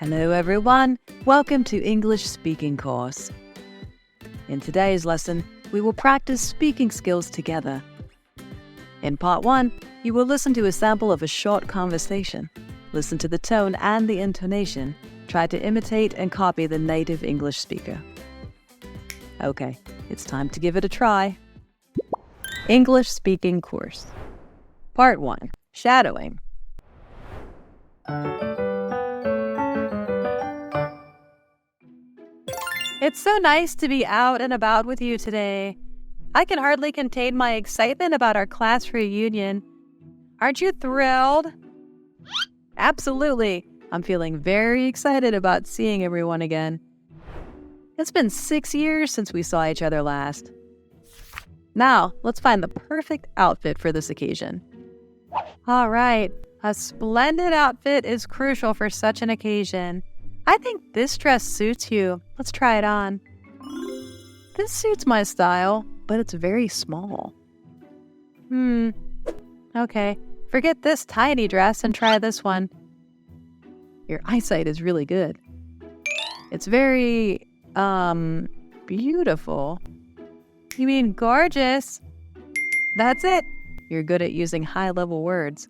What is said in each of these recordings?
Hello everyone, welcome to English speaking course. In today's lesson, we will practice speaking skills together. In part 1, you will listen to a sample of a short conversation. Listen to the tone and the intonation. Try to imitate and copy the native English speaker. Okay, it's time to give it a try. English speaking course. Part 1, shadowing. It's so nice to be out and about with you today. I can hardly contain my excitement about our class reunion. Aren't you thrilled? Absolutely. I'm feeling very excited about seeing everyone again. It's been 6 years since we saw each other last. Now, let's find the perfect outfit for this occasion. All right, a splendid outfit is crucial for such an occasion. I think this dress suits you. Let's try it on. This suits my style, but it's very small. Okay, forget this tiny dress and try this one. Your eyesight is really good. It's very, beautiful. You mean gorgeous? That's it. You're good at using high-level words.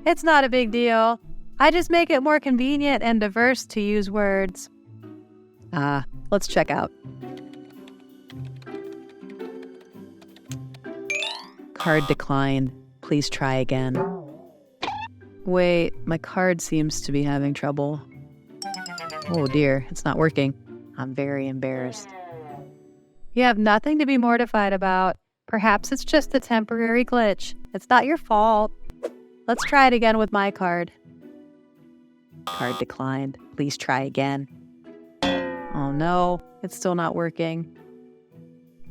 It's not a big deal. I just make it more convenient and diverse to use words. Let's check out. Card declined. Please try again. Wait, my card seems to be having trouble. Oh dear, it's not working. I'm very embarrassed. You have nothing to be mortified about. Perhaps it's just a temporary glitch. It's not your fault. Let's try it again with my card. Card declined. Please try again. Oh no, it's still not working.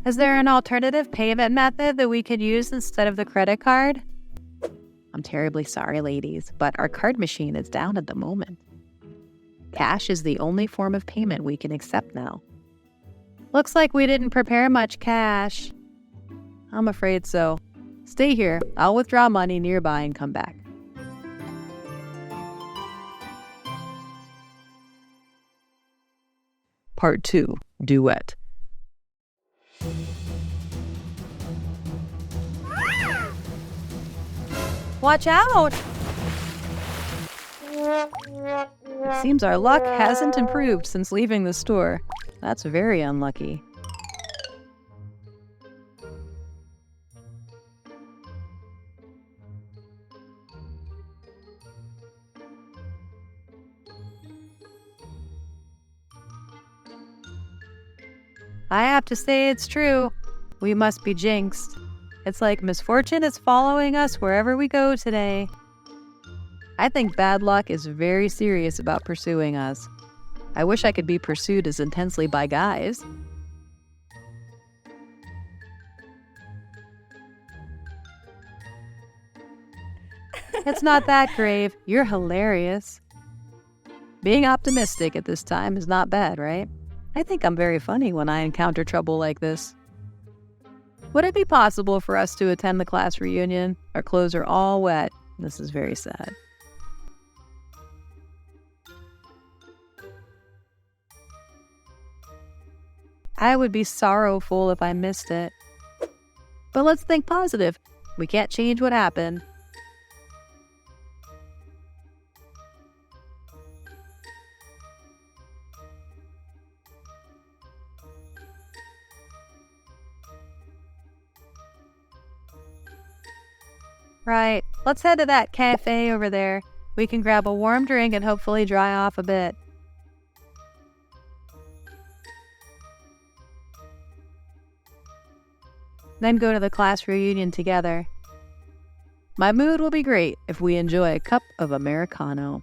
Is there an alternative payment method that we could use instead of the credit card? I'm terribly sorry, ladies, but our card machine is down at the moment. Cash is the only form of payment we can accept now. Looks like we didn't prepare much cash. I'm afraid so. Stay here. I'll withdraw money nearby and come back. Part 2, duet. Watch out! It seems our luck hasn't improved since leaving the store. That's very unlucky. I have to say it's true. We must be jinxed. It's like misfortune is following us wherever we go today. I think bad luck is very serious about pursuing us. I wish I could be pursued as intensely by guys. It's not that grave. You're hilarious. Being optimistic at this time is not bad, right? I think I'm very funny when I encounter trouble like this. Would it be possible for us to attend the class reunion? Our clothes are all wet. This is very sad. I would be sorrowful if I missed it. But let's think positive. We can't change what happened. Right, let's head to that cafe over there. We can grab a warm drink and hopefully dry off a bit. Then go to the class reunion together. My mood will be great if we enjoy a cup of Americano.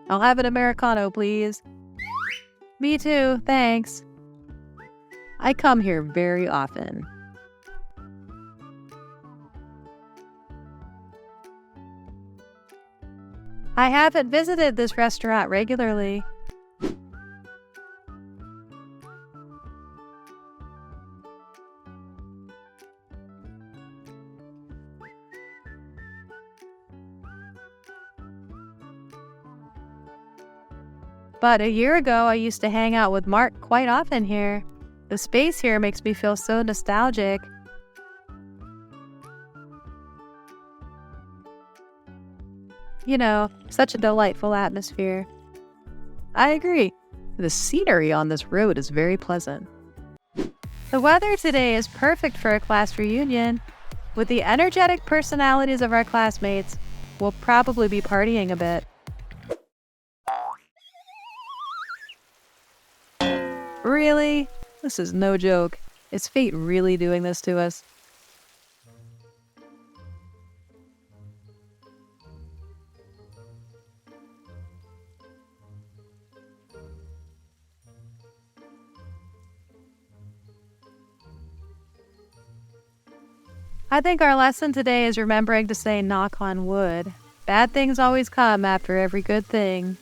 I'll have an Americano, please. Me too, thanks. I come here very often. I haven't visited this restaurant regularly. But a year ago, I used to hang out with Mark quite often here. The space here makes me feel so nostalgic. You know, such a delightful atmosphere. I agree. The scenery on this road is very pleasant. The weather today is perfect for a class reunion. With the energetic personalities of our classmates, we'll probably be partying a bit. Really? This is no joke. Is fate really doing this to us? I think our lesson today is remembering to say knock on wood. Bad things always come after every good thing.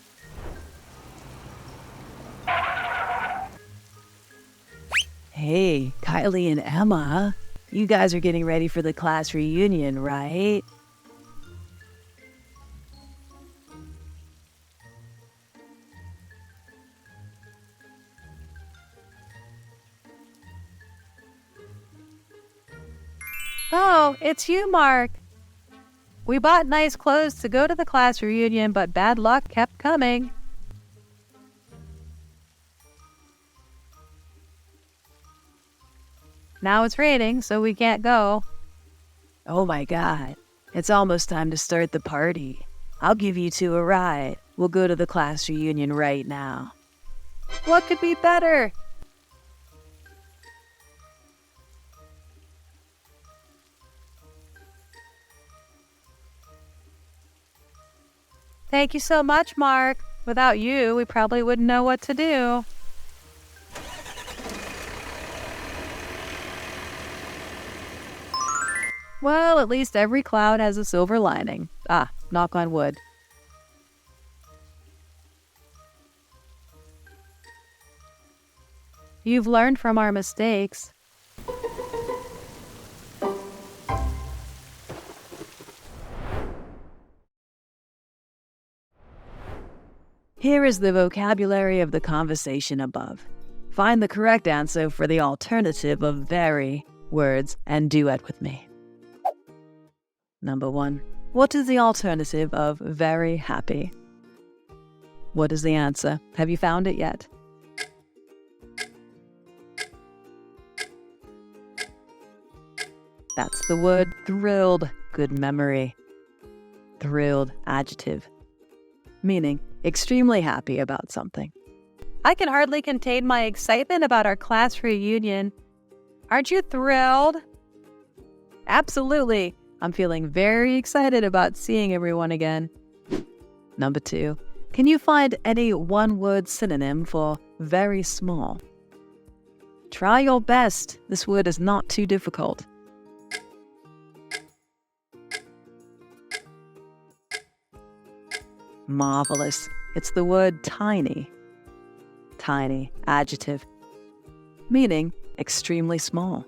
Hey, Kylie and Emma, you guys are getting ready for the class reunion, right? Oh, it's you, Mark. We bought nice clothes to go to the class reunion, but bad luck kept coming. Now it's raining, so we can't go. Oh my God, it's almost time to start the party. I'll give you two a ride. We'll go to the class reunion right now. What could be better? Thank you so much, Mark. Without you, we probably wouldn't know what to do. Well, at least every cloud has a silver lining. Ah, knock on wood. You've learned from our mistakes. Here is the vocabulary of the conversation above. Find the correct answer for the alternative of very words and duet with me. Number 1. What is the alternative of very happy? What is the answer? Have you found it yet? That's the word thrilled. Good memory. Thrilled, adjective. Meaning extremely happy about something. I can hardly contain my excitement about our class reunion. Aren't you thrilled? Absolutely. I'm feeling very excited about seeing everyone again. Number 2. Can you find any one-word synonym for very small? Try your best. This word is not too difficult. Marvelous. It's the word tiny. Tiny, adjective. Meaning extremely small.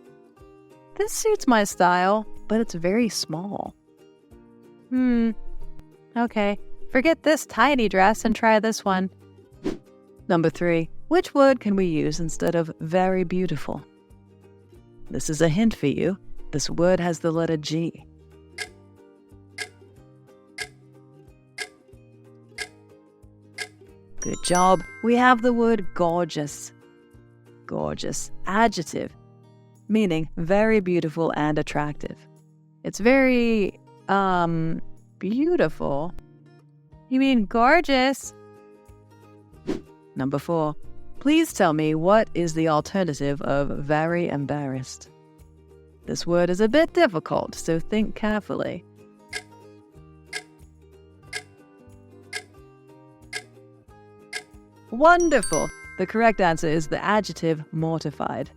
This suits my style, but it's very small. Okay. Forget this tiny dress and try this one. Number 3. Which word can we use instead of very beautiful? This is a hint for you. This word has the letter G. Good job. We have the word gorgeous. Gorgeous, adjective, meaning very beautiful and attractive. It's very, beautiful. You mean gorgeous? Number 4. Please tell me what is the alternative of very embarrassed. This word is a bit difficult, so think carefully. Wonderful! The correct answer is the adjective mortified.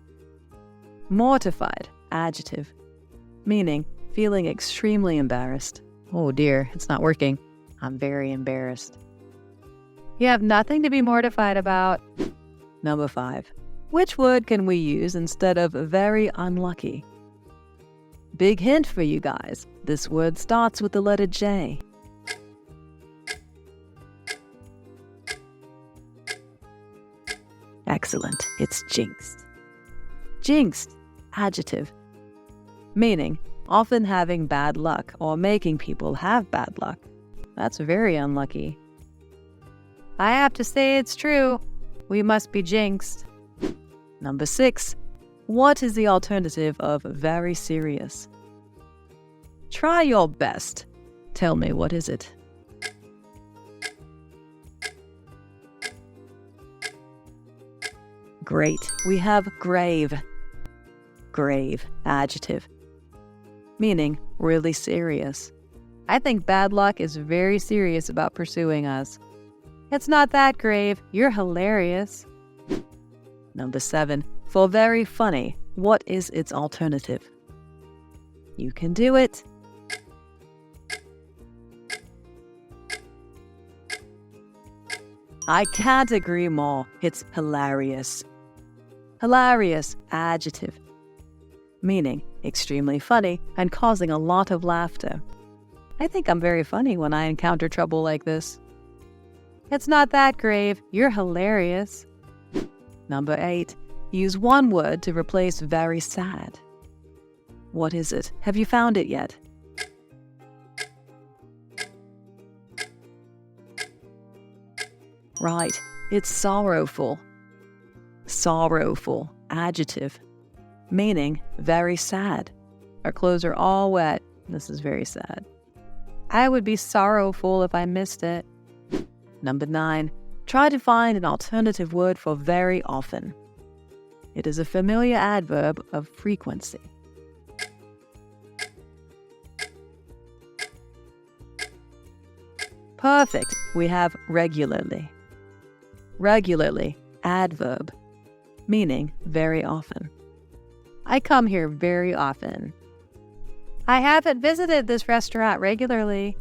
Mortified, adjective, meaning feeling extremely embarrassed. Oh dear, it's not working. I'm very embarrassed. You have nothing to be mortified about. Number 5. Which word can we use instead of very unlucky? Big hint for you guys. This word starts with the letter J. Excellent. It's jinxed. Jinxed, adjective, meaning often having bad luck or making people have bad luck. That's very unlucky. I have to say it's true. We must be jinxed. Number 6. What is the alternative of very serious? Try your best. Tell me, what is it? Great. We have grave. Grave, adjective, meaning really serious. I think bad luck is very serious about pursuing us. It's not that grave. You're hilarious. Number 7. For very funny, what is its alternative? You can do it. I can't agree more. It's hilarious. Hilarious, adjective, meaning extremely funny and causing a lot of laughter. I think I'm very funny when I encounter trouble like this. It's not that grave. You're hilarious. Number 8. Use one word to replace very sad. What is it? Have you found it yet? Right. It's sorrowful. Sorrowful, adjective, meaning very sad. Our clothes are all wet. This is very sad. I would be sorrowful if I missed it. Number 9. Try to find an alternative word for very often. It is a familiar adverb of frequency. Perfect. We have regularly. Regularly, adverb, meaning very often. I come here very often. I haven't visited this restaurant regularly.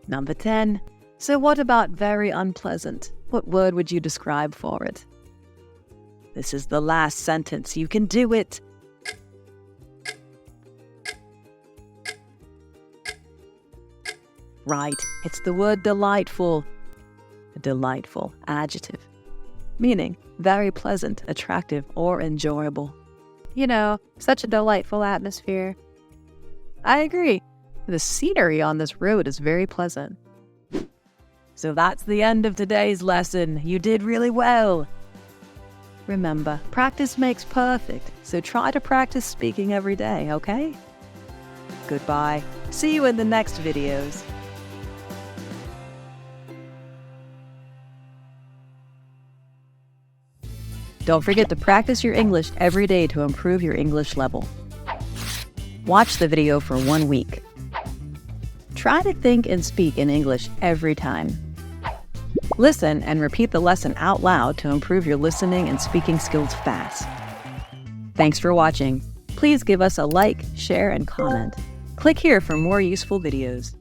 Number 10. So what about very unpleasant? What word would you describe for it? This is the last sentence. You can do it. Right. It's the word delightful. Delightful, adjective, meaning very pleasant, attractive, or enjoyable. You know, such a delightful atmosphere. I agree. The scenery on this road is very pleasant. So that's the end of today's lesson. You did really well. Remember, practice makes perfect, so try to practice speaking every day, okay? Goodbye. See you in the next videos. Don't forget to practice your English every day to improve your English level. Watch the video for 1 week. Try to think and speak in English every time. Listen and repeat the lesson out loud to improve your listening and speaking skills fast. Thanks for watching. Please give us a like, share, and comment. Click here for more useful videos.